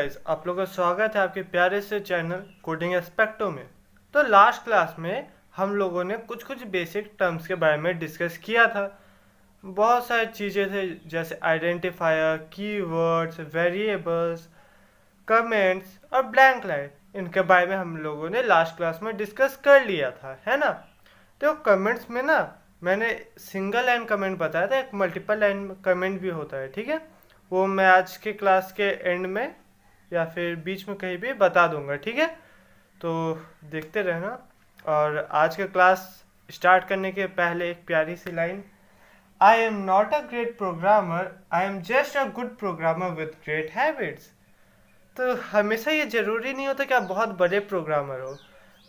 Guys, आप लोगों का स्वागत है आपके प्यारे से चैनल कोडिंग एस्पेक्टो में। तो लास्ट क्लास में हम लोगों ने कुछ कुछ बेसिक टर्म्स के बारे में डिस्कस किया था। बहुत सारी चीज़ें थे जैसे आइडेंटिफायर, कीवर्ड्स, वेरिएबल्स, कमेंट्स और ब्लैंक लाइन। इनके बारे में हम लोगों ने लास्ट क्लास में डिस्कस कर लिया था, है ना। तो कमेंट्स में ना मैंने सिंगल लाइन कमेंट बताया था, एक मल्टीपल लाइन कमेंट भी होता है, ठीक है। वो मैं आज के क्लास के एंड में या फिर बीच में कहीं भी बता दूंगा, ठीक है। तो देखते रहना। और आज का क्लास स्टार्ट करने के पहले एक प्यारी सी line, I am not a great programmer, I am just a good programmer with great habits. तो हमेशा ये ज़रूरी नहीं होता कि आप बहुत बड़े प्रोग्रामर हो,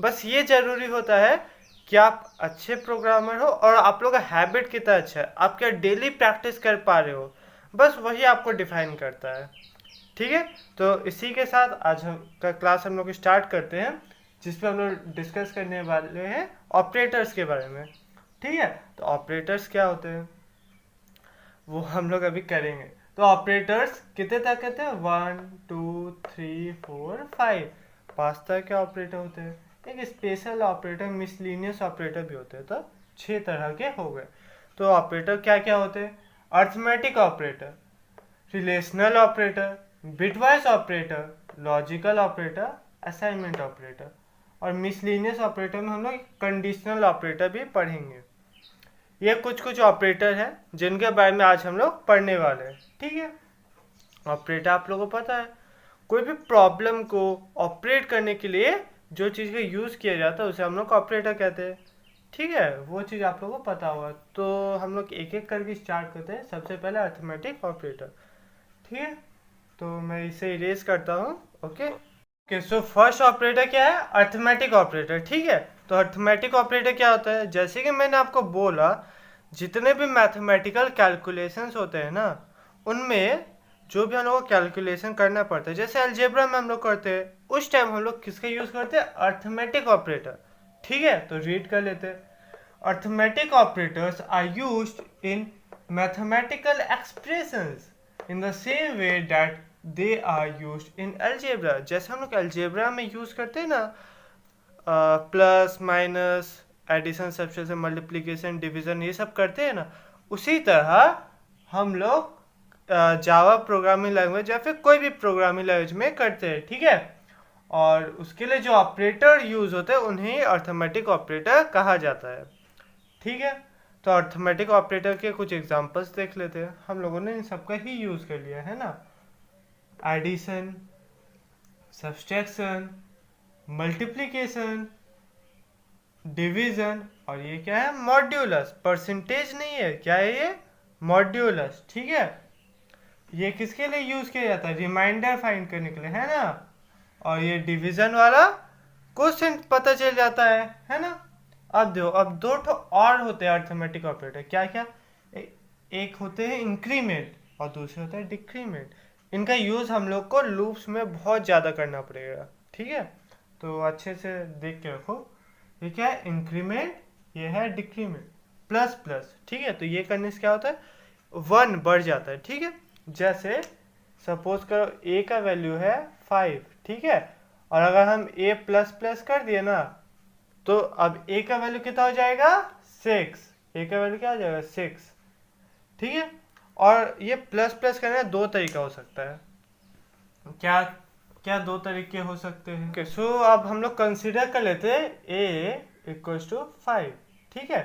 बस ये ज़रूरी होता है कि आप अच्छे प्रोग्रामर हो और आप लोग का हैबिट कितना अच्छा है, आप क्या डेली प्रैक्टिस कर पा रहे हो, बस वही आपको डिफाइन करता है, ठीक है। तो इसी के साथ आज हम का क्लास हम लोग स्टार्ट करते हैं, जिसमें हम लोग डिस्कस करने वाले हैं ऑपरेटर्स के बारे में, ठीक है। तो ऑपरेटर्स क्या होते हैं वो हम लोग अभी करेंगे। तो ऑपरेटर्स कितने तक कहते हैं? 1 2 3 4 5, 5 तरह के ऑपरेटर होते हैं। एक स्पेशल ऑपरेटर, मिसलिनियस ऑपरेटर भी होते हैं। तो 6 तरह के हो गए। तो ऑपरेटर क्या क्या होते हैं? Arithmetic operator, relational operator, bitwise operator, logical operator, assignment operator. और मिसलिनियस ऑपरेटर में हम लोग कंडीशनल ऑपरेटर भी पढ़ेंगे। ये कुछ कुछ ऑपरेटर हैं जिनके बारे में आज हम लोग पढ़ने वाले हैं, ठीक है। ऑपरेटर आप लोगों को पता है, कोई भी प्रॉब्लम को ऑपरेट करने के लिए जो चीज़ का यूज़ किया जाता है उसे हम लोग ऑपरेटर कहते हैं, ठीक है। वो चीज़ आप लोगों को पता होगा। तो हम लोग एक एक करके स्टार्ट करते हैं। सबसे पहले अर्थमेटिक ऑपरेटर, ठीक है। तो मैं इसे इरेज करता हूँ, ओके। सो फर्स्ट ऑपरेटर क्या है? अर्थमेटिक ऑपरेटर, ठीक है। तो अर्थमेटिक ऑपरेटर क्या होता है? जैसे कि मैंने आपको बोला, जितने भी मैथमेटिकल कैलकुलेशंस होते हैं ना, उनमें जो भी हम लोग को कैलकुलेशन करना पड़ता है, जैसे अलजेब्रा में हम लोग करते हैं, उस टाइम हम लोग किसका यूज़ करते हैं? अर्थमेटिक ऑपरेटर, ठीक है। तो रीड कर लेते हैं। Arithmetic operators are used in mathematical expressions in the same way that they are used in algebra. जैसे हम लोग अलजेब्रा में यूज़ करते हैं ना, plus minus, addition, subtraction, multiplication, division, ये सब करते हैं ना, उसी तरह हम लोग जावा प्रोग्रामिंग लैंग्वेज या फिर कोई भी प्रोग्रामिंग लैंग्वेज में करते हैं, ठीक है। और उसके लिए जो ऑपरेटर यूज होते हैं उन्हें अर्थमेटिक ऑपरेटर कहा जाता है, ठीक है। तो अर्थमेटिक ऑपरेटर के कुछ एग्जांपल्स देख लेते हैं। हम लोगों ने इन सबका ही यूज कर लिया है ना, एडिशन, सब्सट्रैक्शन, मल्टीप्लिकेशन, डिवीजन, और ये क्या है? मॉड्यूलस। परसेंटेज नहीं है, क्या है ये? मॉड्यूलस, ठीक है। ये किसके लिए यूज किया जाता है? रिमाइंडर फाइंड करने के लिए, है ना। और ये डिवीजन वाला क्वेश्चन पता चल जाता है ना। अब दो, अब दो ठो और होते हैं अर्थमेटिक ऑपरेटर, क्या क्या? एक होते हैं इंक्रीमेंट और दूसरे होते हैं डिक्रीमेंट। इनका यूज हम लोग को लूप्स में बहुत ज़्यादा करना पड़ेगा, ठीक है। तो अच्छे से देख के रखो, ये क्या है? इंक्रीमेंट, ये है डिक्रीमेंट। प्लस प्लस, ठीक है। तो ये करने से क्या होता है? 1 बढ़ जाता है, ठीक है। जैसे सपोज करो a का वैल्यू है 5, ठीक है। और अगर हम a प्लस प्लस कर दिए ना, तो अब a का वैल्यू कितना हो जाएगा? 6। a का वैल्यू क्या हो जाएगा? 6, ठीक है। और ये प्लस प्लस करने का 2 तरीका हो सकता है। क्या क्या 2 तरीके हो सकते हैं? ओके, सो अब हम लोग कंसिडर कर लेते हैं a इक्वल्स टू 5, ठीक है।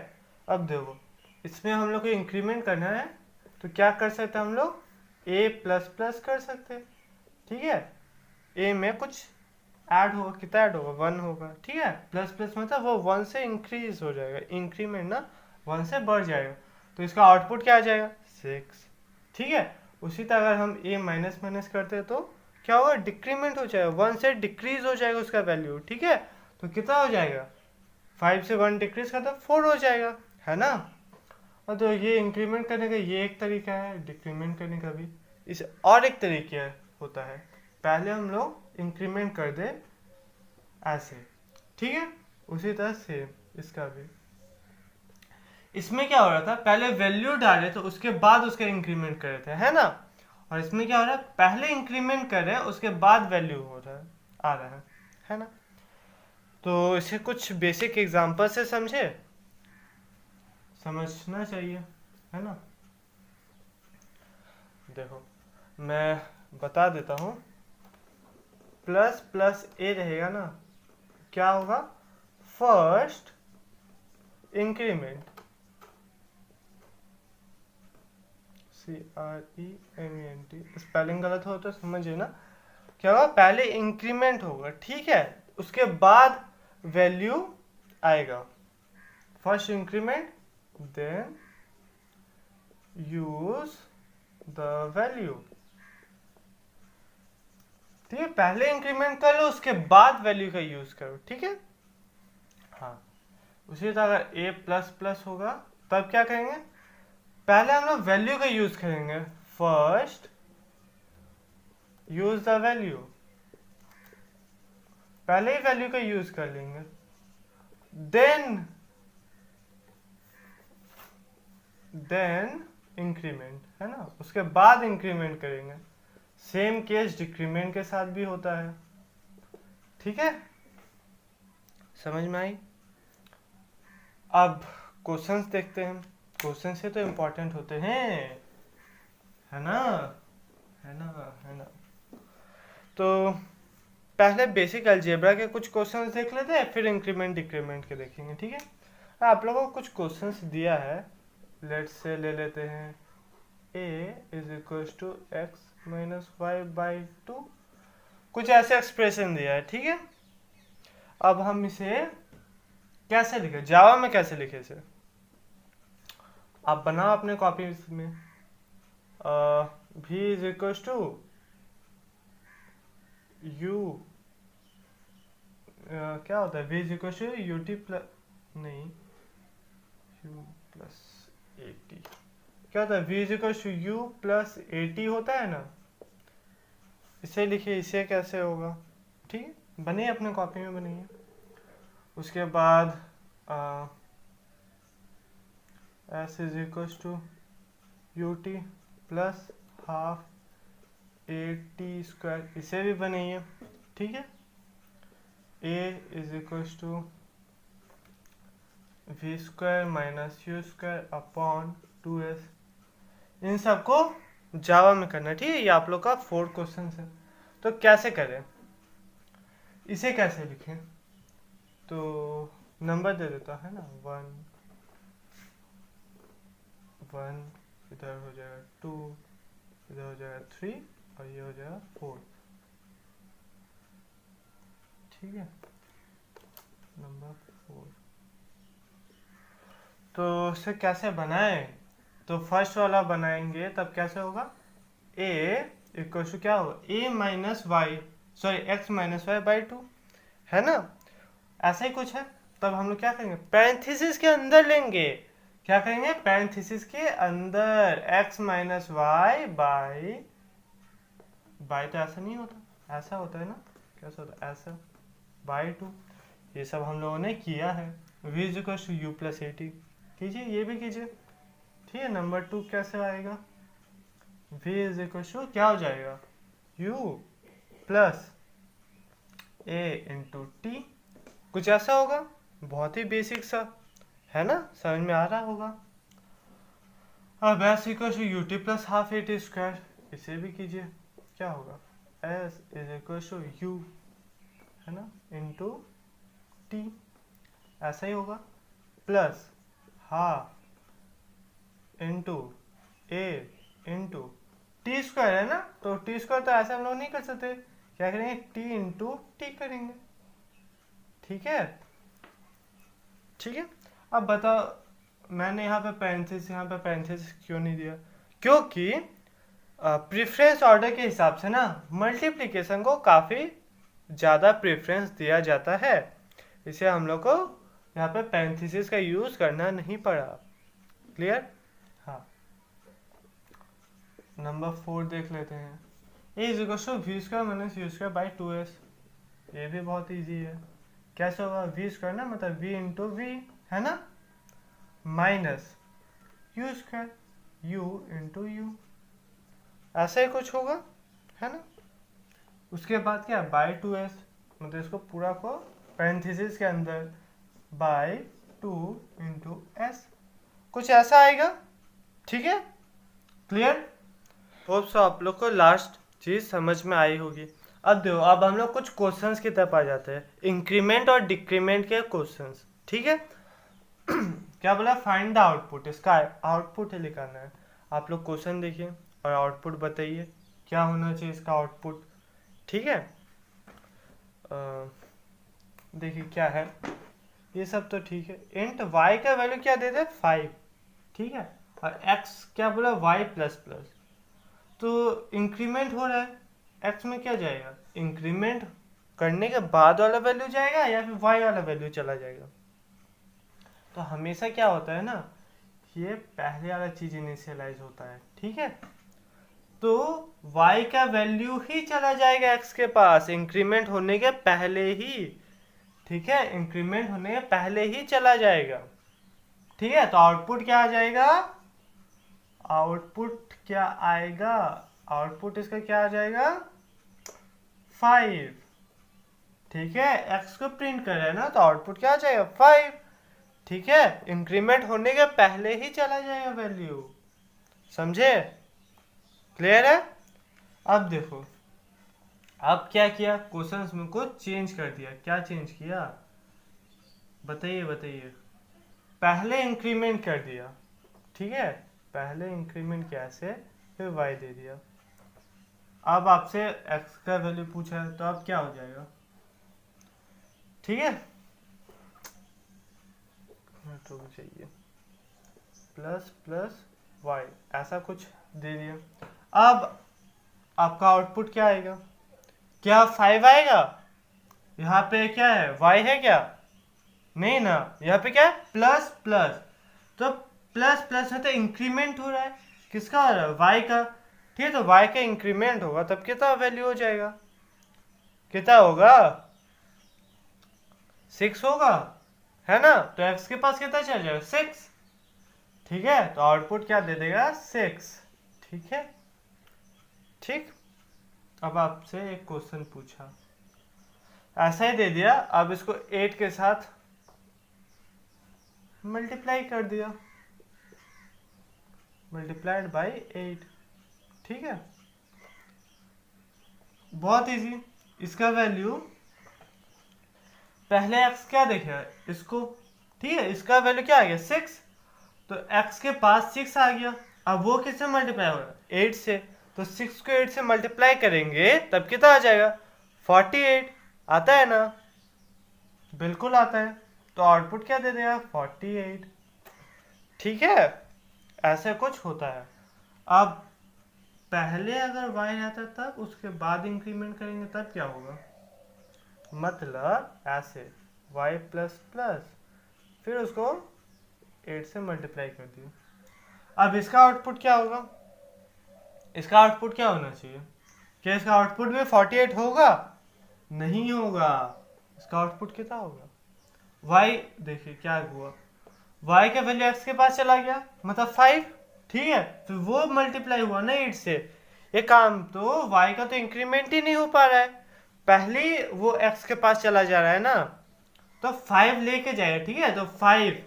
अब देखो, इसमें हम लोग को इंक्रीमेंट करना है, तो क्या कर सकते हैं हम लोग? a प्लस प्लस कर सकते हैं, ठीक है। a में कुछ ऐड होगा, कितना ऐड होगा? 1 होगा, ठीक है। प्लस प्लस मतलब वो 1 से इंक्रीज हो जाएगा, इंक्रीमेंट ना 1 से बढ़ जाएगा, तो इसका आउटपुट क्या आ जाएगा? 6, ठीक है। उसी तरह अगर हम a माइनस माइनस करते हैं तो क्या होगा? डिक्रीमेंट हो जाएगा, 1 से डिक्रीज हो जाएगा उसका वैल्यू, ठीक है। तो कितना हो जाएगा? 5 से 1 डिक्रीज का तो 4 हो जाएगा, है ना। और तो ये इंक्रीमेंट करने का ये एक तरीका है, डिक्रीमेंट करने का भी इस और एक तरीका होता है। पहले हम लोग इंक्रीमेंट कर दे ऐसे, ठीक है। उसी तरह से इसका भी, इसमें क्या हो रहा था? पहले वैल्यू डाले तो उसके बाद उसका इंक्रीमेंट कर रहे थे, है ना। और इसमें क्या हो रहा है, पहले इंक्रीमेंट कर रहे हैं उसके बाद वैल्यू हो रहा है, आ रहा है ना। तो इसे कुछ बेसिक एग्जांपल से समझना चाहिए, है ना। देखो मैं बता देता हूँ, प्लस प्लस ए रहेगा ना, क्या होगा, फर्स्ट इंक्रीमेंट, CREMENT, स्पेलिंग गलत हो तो समझिए ना, क्या होगा, पहले इंक्रीमेंट होगा, ठीक है, उसके बाद वैल्यू आएगा, first increment then use the value, ठीक है, पहले इंक्रीमेंट कर लो उसके बाद वैल्यू का यूज करो, ठीक है। हाँ, उसी तरह अगर ए प्लस प्लस होगा तब क्या करेंगे, पहले हम लोग वैल्यू का यूज करेंगे, फर्स्ट यूज द वैल्यू, पहले ही वैल्यू का यूज कर लेंगे, देन इंक्रीमेंट, है ना, उसके बाद इंक्रीमेंट करेंगे। सेम केस डिक्रीमेंट के साथ भी होता है, ठीक है, समझ में आई। अब क्वेश्चंस देखते हैं, क्वेश्चन से तो इम्पोर्टेंट होते हैं, है ना, है ना। तो पहले बेसिक अलजेब्रा के कुछ क्वेश्चंस देख लेते हैं, फिर इंक्रीमेंट डिक्रीमेंट के देखेंगे, ठीक है। आप लोगों को कुछ क्वेश्चंस दिया है, लेट्स से ले लेते हैं, a is equal to X minus Y by two, कुछ ऐसे एक्सप्रेशन दिया है, ठीक है। अब हम इसे कैसे लिखे, जावा में कैसे लिखे इसे, आप बनाओ अपने कॉपी में, v is equal to u, क्या होता है, v is equal to U T plus, नहीं, u प्लस ए टी, क्या होता है, v is equal to U plus A T होता है ना, इसे लिखिए, इसे कैसे होगा, ठीक है, बनिए अपने कॉपी में बनिए। उसके बाद s is equal to U T plus half A T square, इसे भी बनाइए, ठीक है। A is equal to v square minus u square upon 2s, इन सबको जावा में करना है, ठीक है, ये आप लोग का 4 क्वेश्चन है। तो कैसे करें, इसे कैसे लिखें, तो नंबर दे देता है ना, 1 इधर हो जाएगा 2, इधर हो जाएगा 3 और ये हो जाएगा 4, ठीक है, नंबर 4। तो इसे कैसे बनाएं, तो फर्स्ट वाला बनाएंगे तब कैसे होगा, a इक्वल टू क्या होगा, a minus Y, sorry x minus Y by 2, है ना, ऐसा ही कुछ है। तब हम लोग क्या करेंगे, पैरेंथेसिस के अंदर लेंगे, क्या करेंगे, पैरेंथेसिस के अंदर x माइनस वाई बाई तो ऐसा नहीं होता, ऐसा होता है ना, कैसा होता है, ऐसा बाई 2, ये सब हम लोगों ने किया है। v is equal to U plus A T, कीजिए, ये भी कीजिए, ठीक है। नंबर 2 कैसे आएगा, v इज इक्वल टू क्या हो जाएगा, u plus a into T, कुछ ऐसा होगा, बहुत ही बेसिक सा, है ना, समझ में आ रहा होगा। अब s equal to U T plus half A T square, इसे भी कीजिए, क्या होगा, s is equal to U, है ना, इंटू टी, ऐसा ही होगा, plus half into A into T square, है ना, तो टी स्क्वायर तो ऐसे हम लोग नहीं कर सकते, क्या करेंगे, टी इंटू टी करेंगे, ठीक है, ठीक है। अब बताओ, मैंने यहाँ पे पैरेंथेसिस क्यों नहीं दिया, क्योंकि प्रेफरेंस ऑर्डर के हिसाब से ना मल्टीप्लिकेशन को काफ़ी ज़्यादा प्रेफरेंस दिया जाता है, इसे हम लोग को यहाँ पे पैरेंथेसिस का यूज़ करना नहीं पड़ा, क्लियर। हाँ, नंबर 4 देख लेते हैं, a is equal to v square minus u square by 2s, ये भी बहुत इजी है, कैसे होगा, वी स्क्वायर ना, मतलब वी इंटू वी, है ना, minus u square, you into you, ऐसा ही कुछ होगा, है ना। उसके बाद क्या, बाई 2s, मतलब इसको पूरा को पैरेंथेसिस के अंदर बाई 2 इंटू एस, कुछ ऐसा आएगा। ठीक है, क्लियर। होप सो आप लोग को लास्ट चीज समझ में आई होगी। अब देखो, अब हम लोग कुछ क्वेश्चंस की तरफ आ जाते हैं, इंक्रीमेंट और डिक्रीमेंट के क्वेश्चंस। ठीक है, क्या बोला, फाइंड द आउटपुट, इसका आउटपुट है लिखाना है। आप लोग क्वेश्चन देखिए और आउटपुट बताइए क्या होना चाहिए इसका आउटपुट। ठीक है, देखिए क्या है, ये सब तो ठीक है। इंट y का वैल्यू क्या दे दे, 5। ठीक है, और x क्या बोला, y प्लस प्लस, तो इंक्रीमेंट हो रहा है, x में क्या जाएगा, इंक्रीमेंट करने के बाद वाला वैल्यू जाएगा या फिर y वाला वैल्यू चला जाएगा। तो हमेशा क्या होता है ना, ये पहले वाला चीज इनिशियलाइज होता है। ठीक है, तो y का वैल्यू ही चला जाएगा x के पास इंक्रीमेंट होने के पहले ही। ठीक है, इंक्रीमेंट होने के पहले ही चला जाएगा। ठीक है, तो आउटपुट क्या आ जाएगा, आउटपुट क्या आएगा, आउटपुट इसका क्या आ जाएगा, 5। ठीक है, x को प्रिंट कर रहे हैं ना, तो आउटपुट क्या आ जाएगा, 5। ठीक है, इंक्रीमेंट होने के पहले ही चला जाएगा वैल्यू, समझे, क्लियर है। अब देखो, अब क्या किया, क्वेश्चंस में को चेंज कर दिया, क्या चेंज किया बताइए बताइए, पहले इंक्रीमेंट कर दिया। ठीक है, पहले इंक्रीमेंट किया ऐसे, फिर y दे दिया। अब आपसे x का वैल्यू पूछा है, तो अब क्या हो जाएगा, ठीक है, तो चाहिए प्लस प्लस y, ऐसा कुछ दे दिया। अब आपका आउटपुट क्या आएगा, क्या 5 आएगा, यहाँ पे क्या है, y है क्या, नहीं ना, यहाँ पे क्या है, प्लस प्लस, तो प्लस प्लस है तो इंक्रीमेंट हो रहा है, किसका हो रहा है, y का। ठीक है, तो y का इंक्रीमेंट होगा तब कितना वैल्यू हो जाएगा, कितना होगा, 6 होगा, है ना, तो x के पास कितना चल जाएगा, 6। ठीक है, तो आउटपुट क्या दे देगा, 6। ठीक है, ठीक। अब आपसे एक क्वेश्चन पूछा, ऐसा ही दे दिया, अब इसको 8 के साथ मल्टीप्लाई कर दिया, मल्टीप्लाइड बाई 8। ठीक है, बहुत इजी। इसका वैल्यू पहले x क्या देखेगा इसको, ठीक है, इसका वैल्यू क्या आ गया, 6, तो x के पास 6 आ गया। अब वो किससे मल्टीप्लाई होगा, 8 से, तो 6 को 8 से मल्टीप्लाई करेंगे तब कितना आ जाएगा, 48। आता है ना, बिल्कुल आता है, तो आउटपुट क्या दे देगा, 48। ठीक है, ऐसा कुछ होता है। अब पहले अगर y रहता तब उसके बाद इंक्रीमेंट करेंगे तब क्या होगा, मतलब ऐसे y प्लस प्लस, फिर उसको 8 से मल्टीप्लाई कर दिया। अब इसका आउटपुट क्या होगा, इसका आउटपुट क्या होना चाहिए, क्या इसका आउटपुट में 48 होगा, नहीं होगा, इसका आउटपुट कितना होगा, y, देखिए क्या हुआ, y का वैल्यू x के पास चला गया मतलब 5। ठीक है, फिर वो मल्टीप्लाई हुआ ना 8 से, ये काम तो y का तो इंक्रीमेंट ही नहीं हो पा रहा है, पहले वो x के पास चला जा रहा है ना, तो 5 लेके जाएगा। ठीक है, तो 5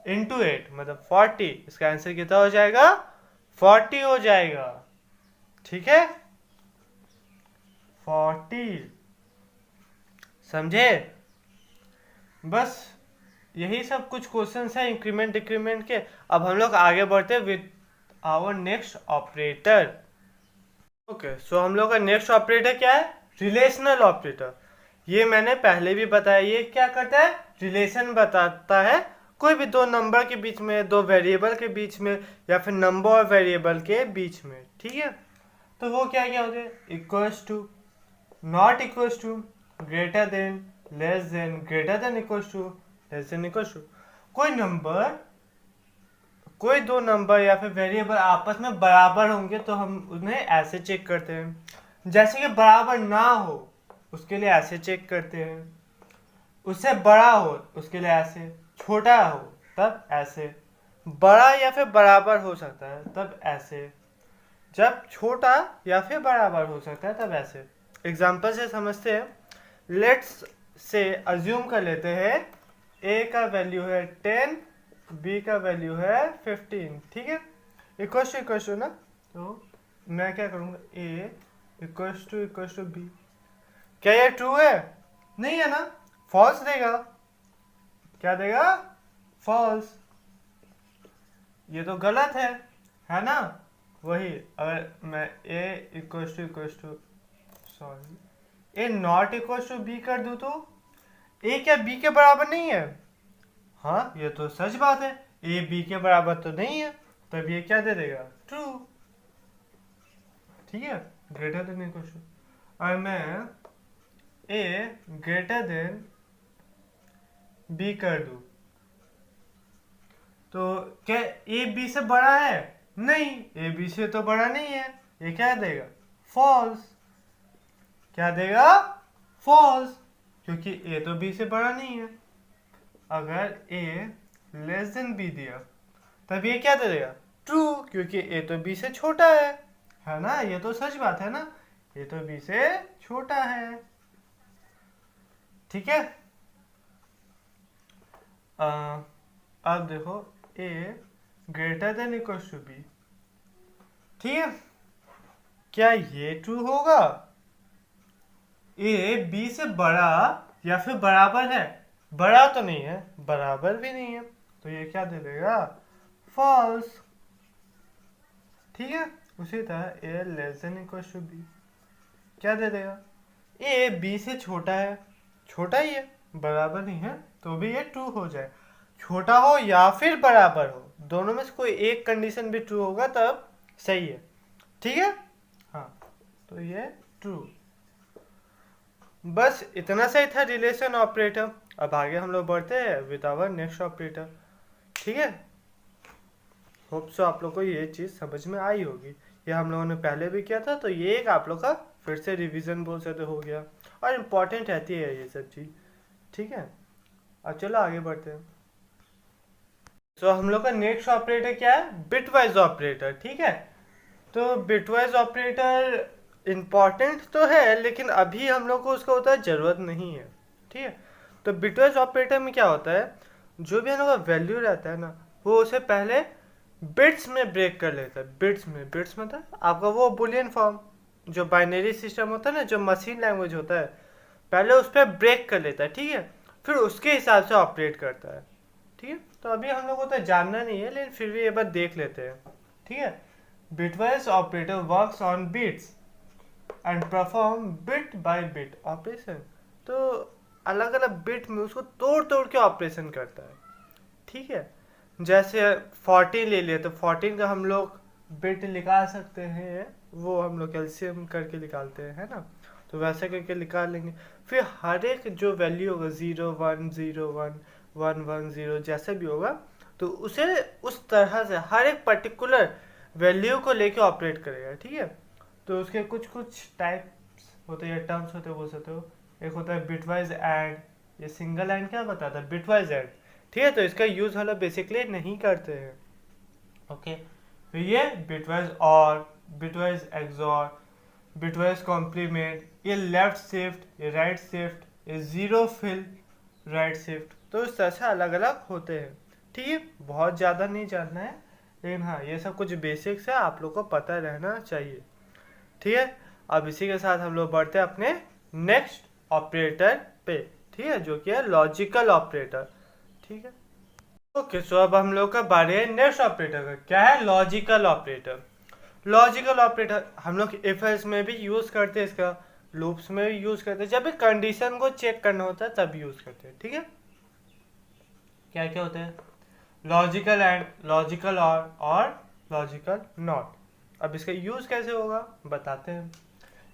इंटू 8 मतलब 40, इसका आंसर कितना हो जाएगा, 40 हो जाएगा। ठीक है, 40, समझे, बस यही सब कुछ क्वेश्चंस है इंक्रीमेंट डिक्रीमेंट के। अब हम लोग आगे बढ़ते हैं with our next operator. Okay, so हम लोग का नेक्स्ट ऑपरेटर क्या है, रिलेशनल ऑपरेटर। ये मैंने पहले भी बताया, ये क्या करता है, रिलेशन बताता है कोई भी दो नंबर के बीच में, दो वेरिएबल के बीच में, या फिर नंबर और वेरिएबल के बीच में। ठीक है, तो वो क्या क्या होते हैं, equals to, not equals to, greater than, less than, greater than equals to, less than equals to. कोई नंबर, कोई दो नंबर या फिर वेरिएबल आपस में बराबर होंगे तो हम उन्हें ऐसे चेक करते हैं, जैसे कि बराबर ना हो उसके लिए ऐसे चेक करते हैं, उससे बड़ा हो उसके लिए ऐसे, छोटा हो तब ऐसे, बड़ा या फिर बराबर हो सकता है तब ऐसे। जब छोटा या फिर बराबर हो सकता है तब ऐसे। एग्जाम्पल से समझते हैं। लेट्स से अज्यूम कर लेते हैं ए का वैल्यू है 10, बी का वैल्यू है 15, ठीक है। इक्वल टू ना, तो मैं क्या करूँगा, ए इक्वल टू बी। क्या ये ट्रू है? नहीं है ना, फॉल्स देगा। क्या देगा? फॉल्स। ये तो गलत है ना। वही अगर मैं a equal to sorry a not equal to b कर दूं तो ए क्या बी के बराबर नहीं है? हाँ, ये तो सच बात है, ए बी के बराबर तो नहीं है, तब ये क्या दे देगा? ट्रू। ठीक है, ग्रेटर देन इक्वल टू। और मैं ए ग्रेटर देन बी कर दूं तो क्या ए बी से बड़ा है? नहीं, ए बी से तो बड़ा नहीं है, ये क्या देगा? फॉल्स। क्या देगा? फॉल्स, क्योंकि ए तो बी से बड़ा नहीं है। अगर ए लेस देन बी दिया तब ये क्या दे देगा? ट्रू, क्योंकि ए तो बी से छोटा है ना। ये तो सच बात है ना, ए तो बी से छोटा है। ठीक है। अब देखो a greater than equal to b, ठीक है। क्या ये ट्रू होगा? ए बी से बड़ा या फिर बराबर है? बड़ा तो नहीं है, बराबर भी नहीं है, तो ये क्या दे देगा? फॉल्स। ठीक है। उसी तरह a less than equal to b क्या दे देगा? ए बी से छोटा है, छोटा ही है, बराबर नहीं है, तो भी ये ट्रू हो जाए। छोटा हो या फिर बराबर हो, दोनों में से कोई एक कंडीशन भी ट्रू होगा तब सही है। ठीक है। हाँ, तो ये ट्रू। बस इतना सही था रिलेशन ऑपरेटर। अब आगे हम लोग बढ़ते हैं विद आवर नेक्स्ट ऑपरेटर। ठीक है। होप सो आप लोग को ये चीज़ समझ में आई होगी। ये हम लोगों ने पहले भी किया था, तो ये एक आप लोग का फिर से रिवीजन बोल सकते हो गया, और इम्पॉर्टेंट रहती है ये सब चीज़। ठीक है। अब चलो आगे बढ़ते हैं। तो हम लोग का नेक्स्ट ऑपरेटर क्या है? Bitwise operator. ठीक है। तो बिटवाइज ऑपरेटर इम्पॉर्टेंट तो है, लेकिन अभी हम लोग को उसका होता है ज़रूरत नहीं है। ठीक है। तो बिटवाइज ऑपरेटर में क्या होता है, जो भी हम लोग का वैल्यू रहता है ना, वो उसे पहले बिट्स में ब्रेक कर लेता है। बिट्स मतलब आपका वो बुलियन फॉर्म, जो बाइनरी सिस्टम होता है ना, जो मशीन लैंग्वेज होता है, पहले उस पर ब्रेक कर लेता है। ठीक है। फिर उसके हिसाब से ऑपरेट करता है। ठीक है। तो अभी हम लोग को तो जानना नहीं है, लेकिन फिर भी एक बार देख लेते हैं। ठीक है। Bitwise operator works on bits and perform bit by bit operation. तो अलग अलग बिट में उसको तोड़ तोड़ के ऑपरेशन करता है। ठीक है। जैसे 14 ले लिए तो 14 का हम लोग बिट निकाल सकते हैं, वो हम लोग कैल्शियम करके निकालते हैं, है ना। तो वैसे करके निकाल लेंगे। फिर हर एक जो वैल्यू होगा 0 1 0 1 1 1 0 जैसे भी होगा, तो उसे उस तरह से हर एक पर्टिकुलर वैल्यू को लेके ऑपरेट करेगा। ठीक है। तो उसके कुछ कुछ टाइप्स होते हैं, टर्म्स होते हैं, बोल सकते हो। एक होता है बिटवाइज एंड। ये सिंगल एंड क्या बताता है? Bitwise and. ठीक है। तो इसका यूज हम लोग बेसिकली नहीं करते हैं। ओके। फिर ये बिटवाइज और, बिटवाइज एक्सॉर, बिटवाइज कॉम्प्लीमेंट, ये लेफ्ट शिफ्ट, ये राइट शिफ्ट, ये जीरो फिल, राइट शिफ्ट। तो इस तरह से अलग अलग होते हैं। ठीक है। बहुत ज़्यादा नहीं जानना है, लेकिन हाँ, ये सब कुछ बेसिक्स है, आप लोग को पता रहना चाहिए। ठीक है। अब इसी के साथ हम लोग बढ़ते हैं अपने नेक्स्ट ऑपरेटर पे। ठीक है। जो कि है लॉजिकल ऑपरेटर। ठीक है। ओके, सो अब हम लोग का बारे है नेक्स्ट ऑपरेटर का। क्या है? Logical operator. लॉजिकल ऑपरेटर हम लोग इफ एल्स में भी यूज करते हैं, इसका लूप्स में भी यूज करते हैं, जब भी कंडीशन को चेक करना होता है तब यूज करते हैं। ठीक है। क्या क्या होते हैं? लॉजिकल एंड, लॉजिकल और लॉजिकल नॉट। अब इसका यूज कैसे होगा बताते हैं।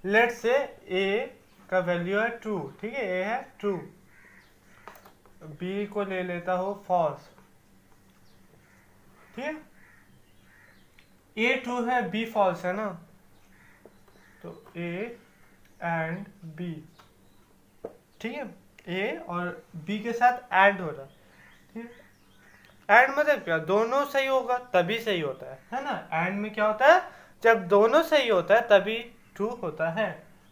लेट से ए का वैल्यू है ट्रू। ठीक है। ए है ट्रू, बी को ले लेता हो फॉल्स। ठीक है। ए ट्रू है, बी फॉल्स है ना, तो ए एंड बी। ठीक है। ए और बी के साथ एंड हो रहा है। ठीक है। एंड मतलब क्या? दोनों सही होगा तभी सही होता है ना। एंड में क्या होता है? जब दोनों सही होता है तभी ट्रू होता है।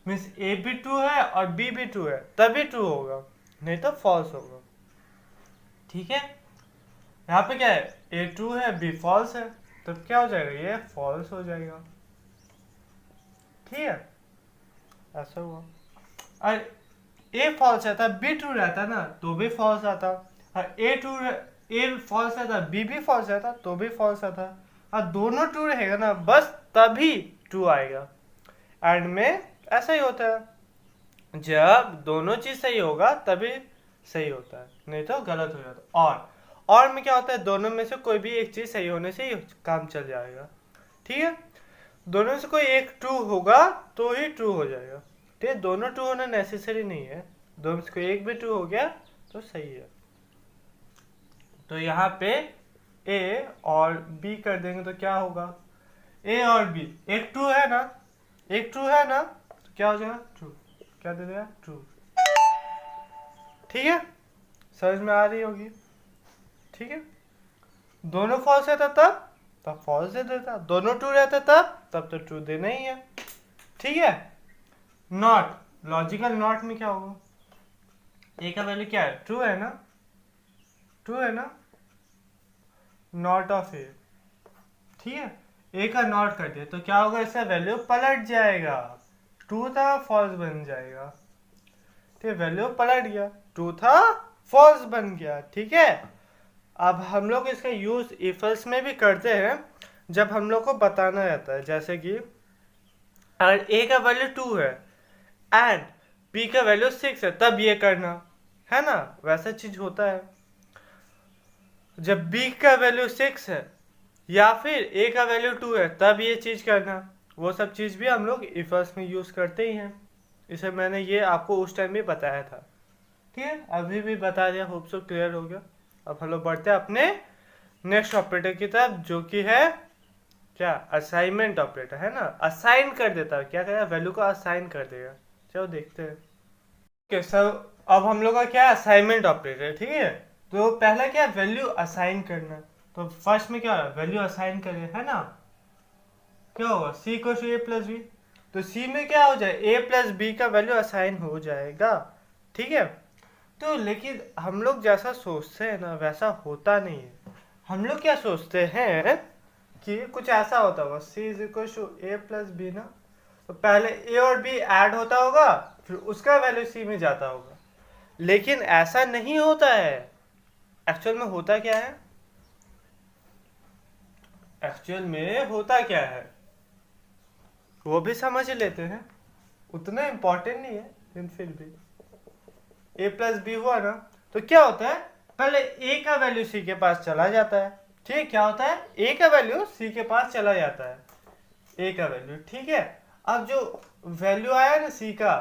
मीन्स ए भी ट्रू है और बी भी ट्रू है तभी ट्रू होगा, नहीं तो फॉल्स होगा। ठीक है, यहाँ पे क्या है, ए ट्रू है बी फॉल्स है, तब क्या हो जाएगा, ये फॉल्स हो जाएगा। ठीक है, ऐसा हुआ। और ए फॉल्स रहता बी ट्रू रहता ना तो भी फॉल्स आता, और ए फॉल्स रहता बी भी फॉल्स रहता तो भी फॉल्स आता, और दोनों ट्रू रहेगा ना बस तभी ट्रू आएगा। एंड में ऐसा ही होता है, जब दोनों चीज सही होगा तभी सही होता है, नहीं तो गलत हो जाता। और में क्या होता है, दोनों में से कोई भी एक चीज सही होने से ही काम चल जाएगा। ठीक है, दोनों में से कोई एक ट्रू होगा तो ही ट्रू हो जाएगा। ठीक है, दोनों ट्रू होना नेसेसरी नहीं है, दोनों में से कोई एक भी ट्रू हो गया तो सही है। तो यहाँ पे ए और बी कर देंगे तो क्या होगा, ए और बी एक ट्रू है ना, एक ट्रू है ना, तो क्या हो जाएगा, ट्रू। क्या दे देगा, ट्रू। ठीक है, समझ में आ रही होगी। ठीक है, दोनों फॉल्स रहता तब फॉल्स दे देता, दोनों ट्रू रहता तब तो ट्रू देना ही है। ठीक है, नॉट, लॉजिकल नॉट में क्या होगा, ए का वैल्यू क्या है, ट्रू है ना, ट्रू है ना, नॉट ऑफ ए। ठीक है, ए का नॉट कर दिया तो क्या होगा, इसका वैल्यू पलट जाएगा, ट्रू था फॉल्स बन जाएगा। ठीक है, वैल्यू पलट गया, ट्रू था फॉल्स बन गया। ठीक है, अब हम लोग इसका यूज इफ एल्स में भी करते हैं, जब हम लोग को बताना रहता है, जैसे कि अगर ए का वैल्यू 2 है एंड बी का वैल्यू 6 है तब ये करना है ना, वैसा चीज होता है। जब बी का वैल्यू 6 है या फिर ए का वैल्यू 2 है तब ये चीज करना, वो सब चीज भी हम लोग इफ एल्स में यूज करते ही हैं। इसे मैंने ये आपको उस टाइम भी बताया था। ठीक है, अभी भी बता दिया, होप सो क्लियर हो गया। अब हम लोग बढ़ते हैं अपने नेक्स्ट ऑपरेटर की तरफ, जो कि है क्या, असाइनमेंट ऑपरेटर है ना, असाइन कर देता है, क्या करेगा, वैल्यू को असाइन कर देगा। चलो देखते हैं। ओके सर, अब हम लोग का क्या है, असाइनमेंट ऑपरेटर। ठीक है, तो पहला क्या, वैल्यू असाइन करना। तो फर्स्ट में क्या है, वैल्यू असाइन करें है ना, क्या होगा, सी को ए प्लस बी, तो सी में क्या हो जाए, ए प्लस बी का वैल्यू असाइन हो जाएगा। ठीक है, तो लेकिन हम लोग जैसा सोचते हैं ना वैसा होता नहीं है। हम लोग क्या सोचते हैं कि कुछ ऐसा होता होगा, c is equal to a plus b ना, तो पहले ए और बी ऐड होता होगा फिर उसका वैल्यू सी में जाता होगा, लेकिन ऐसा नहीं होता है। एक्चुअल में होता क्या है, एक्चुअल में होता क्या है वो भी समझ लेते हैं, उतना इम्पोर्टेंट नहीं है लेकिन फिर भी। ए प्लस बी हुआ ना, तो क्या होता है, पहले ए का वैल्यू सी के पास चला जाता है। ठीक, क्या होता है, ए का वैल्यू सी के पास चला जाता है, ए का वैल्यू। ठीक है, अब जो वैल्यू आया ना सी का,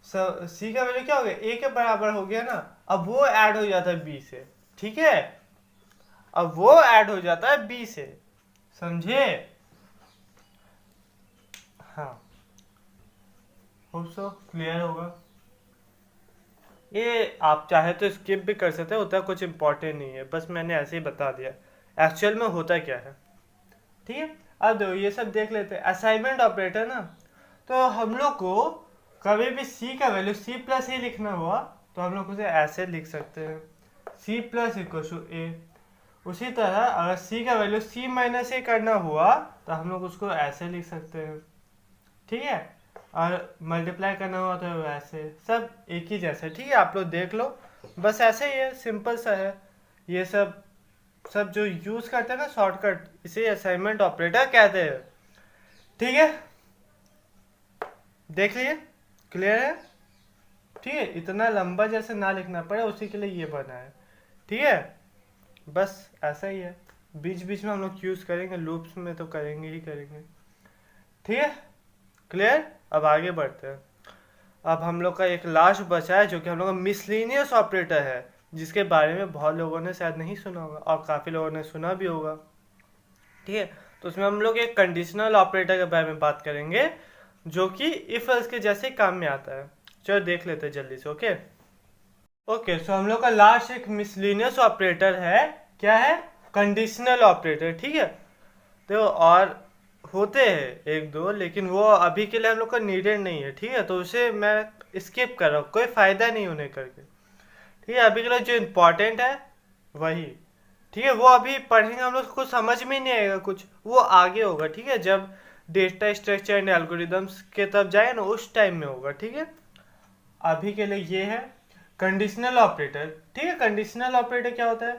सी का वैल्यू क्या हो गया, ए के बराबर हो गया ना, अब वो ऐड हो जाता है बी से। ठीक है, अब वो ऐड हो जाता है बी से, समझे। हाँ, होप सो क्लियर होगा। ये आप चाहे तो स्किप भी कर सकते हैं, उतना कुछ इम्पोर्टेंट नहीं है, बस मैंने ऐसे ही बता दिया एक्चुअल में होता क्या है। ठीक है, अब देखो ये सब देख लेते हैं। असाइनमेंट ऑपरेटर ना, तो हम लोग को कभी भी सी का वैल्यू सी प्लस ही लिखना हुआ तो हम लोग उसे ऐसे लिख सकते हैं, सी प्लस इक्वल टू ए। उसी तरह अगर सी का वैल्यू सी माइनस ए करना हुआ तो हम लोग उसको ऐसे लिख सकते हैं। ठीक है, और मल्टीप्लाई करना हुआ तो वैसे, सब एक ही जैसे। ठीक है, आप लोग देख लो, बस ऐसे ही है, सिंपल सा है। ये सब जो यूज करते हैं ना शॉर्टकट, इसे असाइनमेंट ऑपरेटर कहते हैं। ठीक है, देख लिए, क्लियर है। ठीक है, इतना लंबा जैसे ना लिखना पड़े उसी के लिए ये बना है। ठीक है, बस ऐसा ही है, बीच बीच में हम लोग यूज करेंगे, लूप्स में तो करेंगे ही करेंगे। ठीक है, क्लियर। अब आगे बढ़ते हैं। अब हम लोग का एक लास्ट बचा है जो कि हम लोग का मिसलेनियस ऑपरेटर है, जिसके बारे में बहुत लोगों ने शायद नहीं सुना होगा और काफ़ी लोगों ने सुना भी होगा। ठीक है, तो उसमें हम लोग एक कंडीशनल ऑपरेटर के बारे में बात करेंगे जो कि इफ एल्स के जैसे काम में आता है। चलो देख लेते हैं जल्दी से। ओके सो हम लोग का लास्ट एक मिसलेनियस ऑपरेटर है, क्या है, कंडीशनल ऑपरेटर। ठीक है, तो और होते हैं एक दो, लेकिन वो अभी के लिए हम लोग को नीडेड नहीं है, ठीक है, तो उसे मैं स्किप कर रहा हूँ, कोई फ़ायदा नहीं उन्हें करके, ठीक है। अभी के लिए जो इम्पोर्टेंट है वही, ठीक है, वो अभी पढ़ेंगे हम लोग को समझ में नहीं आएगा कुछ, वो आगे होगा, ठीक है, जब डेटा स्ट्रक्चर एंड एल्गोरिदम्स के तब जाए ना उस टाइम में होगा, ठीक है। अभी के लिए ये है कंडीशनल ऑपरेटर, ठीक है। कंडीशनल ऑपरेटर क्या होता है?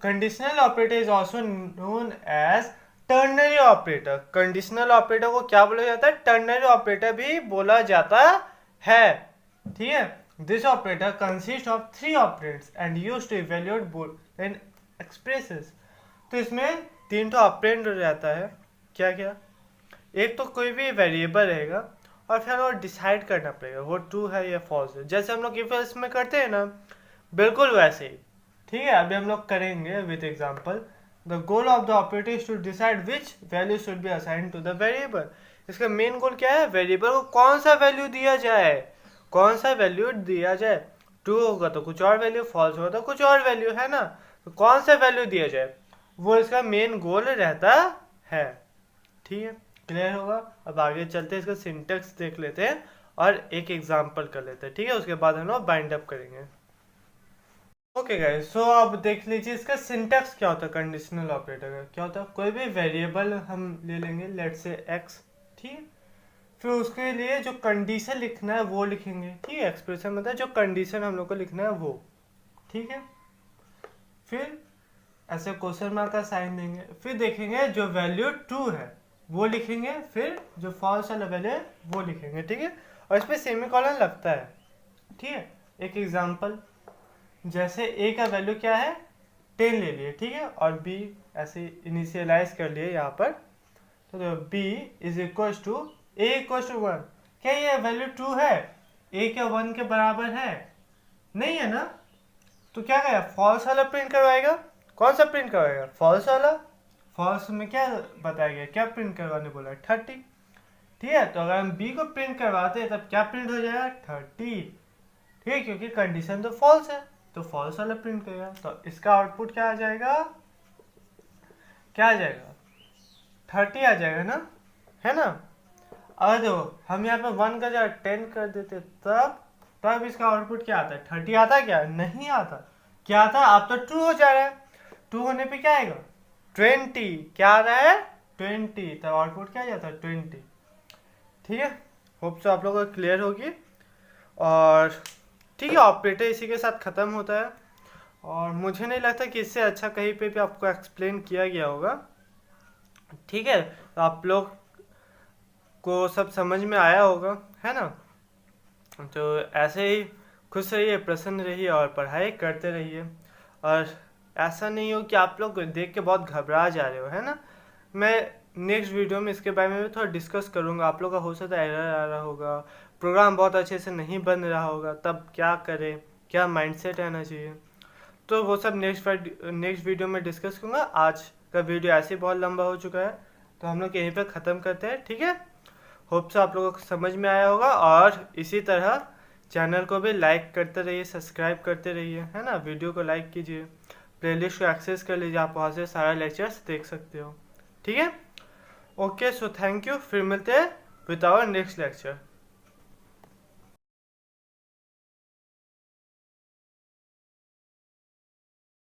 Conditional operator is also known as ternary operator. Conditional operator को क्या बोला जाता है? टर्नरी ऑपरेटर भी बोला जाता है, ठीक है। This operator consist of 3 operands and used to evaluate Boolean expressions. तो इसमें 3 तो ऑपरेंड रहता है, क्या क्या? एक तो कोई भी वेरिएबल रहेगा और फिर वो डिसाइड करना पड़ेगा वो ट्रू है या फॉल्स है, जैसे हम लोग इफ एल्स में करते हैं ना, बिल्कुल वैसे ही, ठीक है। अभी हम लोग करेंगे with example. The goal of the operator is to decide which value should be assign to the variable. इसका मेन गोल क्या है? वेरिएबल को कौन सा वैल्यू दिया जाए, कौन सा वैल्यू दिया जाए। ट्रू होगा तो कुछ और वैल्यू, फॉल्स होगा तो कुछ और वैल्यू, है ना। तो कौन सा वैल्यू दिया जाए वो इसका मेन गोल रहता है, ठीक है। क्लियर होगा? अब आगे चलते हैं, इसका सिंटेक्स देख लेते हैं और एक एग्जांपल कर लेते हैं, ठीक है। उसके बाद हम लोग बाइंड अप करेंगे। ओके गाइस, सो अब देख लीजिए इसका सिंटेक्स क्या होता है। कंडीशनल ऑपरेटर का क्या होता है? कोई भी वेरिएबल हम ले लेंगे, लेट्स से एक्स, ठीक है। फिर उसके लिए जो कंडीशन लिखना है वो लिखेंगे, ठीक है। एक्सप्रेशन मतलब जो कंडीशन हम लोग को लिखना है वो, ठीक है। फिर ऐसे क्वेश्चन मार्क का साइन देंगे, फिर देखेंगे जो वैल्यू ट्रू है वो लिखेंगे, फिर जो फॉल्स वाला वैल्यू है वो लिखेंगे, ठीक है। और इस पर सेमीकोलन लगता है, ठीक है। एक एग्जांपल, जैसे ए का वैल्यू क्या है? 10 ले लिए, ठीक है, और बी ऐसे इनिशियलाइज कर लिए यहाँ पर, तो B is equal to A equal to 1। क्या ये वैल्यू ट्रू है? ए क्या 1 के बराबर है? नहीं है ना। तो क्या करेगा? फॉल्स वाला प्रिंट करवाएगा। कौन सा प्रिंट करवाएगा? फॉल्स वाला। फॉल्स में क्या बताया गया, क्या प्रिंट करवाने बोला? 30, ठीक है। तो अगर हम बी को प्रिंट करवाते हैं तब क्या प्रिंट हो जाएगा? 30, ठीक है, क्योंकि कंडीशन तो फॉल्स है, तो फॉल्स वाला प्रिंट करेगा। तो इसका आउटपुट क्या आ जाएगा? क्या आ जाएगा? 30 आ जाएगा ना, है ना। अगर देखो हम यहाँ पे 1 का जगह 10 कर देते तब इसका आउटपुट क्या आता है? 30 आता है क्या? नहीं आता। क्या आता है? आप तो ट्रू हो जा रहा है, ट्रू होने पे क्या आएगा? 20। क्या आ रहा है? 20। तब आउटपुट क्या जाता है? 20, ठीक है। होप सो आप लोगों को क्लियर होगी। और ठीक है, ऑपरेटर इसी के साथ ख़त्म होता है, और मुझे नहीं लगता कि इससे अच्छा कहीं पे भी आपको एक्सप्लेन किया गया होगा, ठीक है। तो आप लोग को सब समझ में आया होगा, है ना। तो ऐसे ही खुश रहिए, प्रसन्न रहिए और पढ़ाई करते रहिए। और ऐसा नहीं हो कि आप लोग देख के बहुत घबरा जा रहे हो, है ना। मैं नेक्स्ट वीडियो में इसके बारे में भी थोड़ा डिस्कस करूँगा। आप लोग का हो सकता है एरर आ रहा होगा, प्रोग्राम बहुत अच्छे से नहीं बन रहा होगा, तब क्या करें, क्या माइंडसेट रहना चाहिए, तो वो सब नेक्स्ट वीडियो में डिस्कस करूँगा। आज का वीडियो ऐसे ही बहुत लंबा हो चुका है, तो हम लोग यहीं पर ख़त्म करते हैं, ठीक है। होप से आप लोगों को समझ में आया होगा, और इसी तरह चैनल को भी लाइक करते रहिए, सब्सक्राइब करते रहिए, है ना। वीडियो को लाइक कीजिए, प्लेलिस्ट को एक्सेस कर लीजिए, आप वहाँ से सारा लेक्चर्स देख सकते हो, ठीक है। ओके, सो थैंक यू, फिर मिलते हैं विद आवर नेक्स्ट लेक्चर।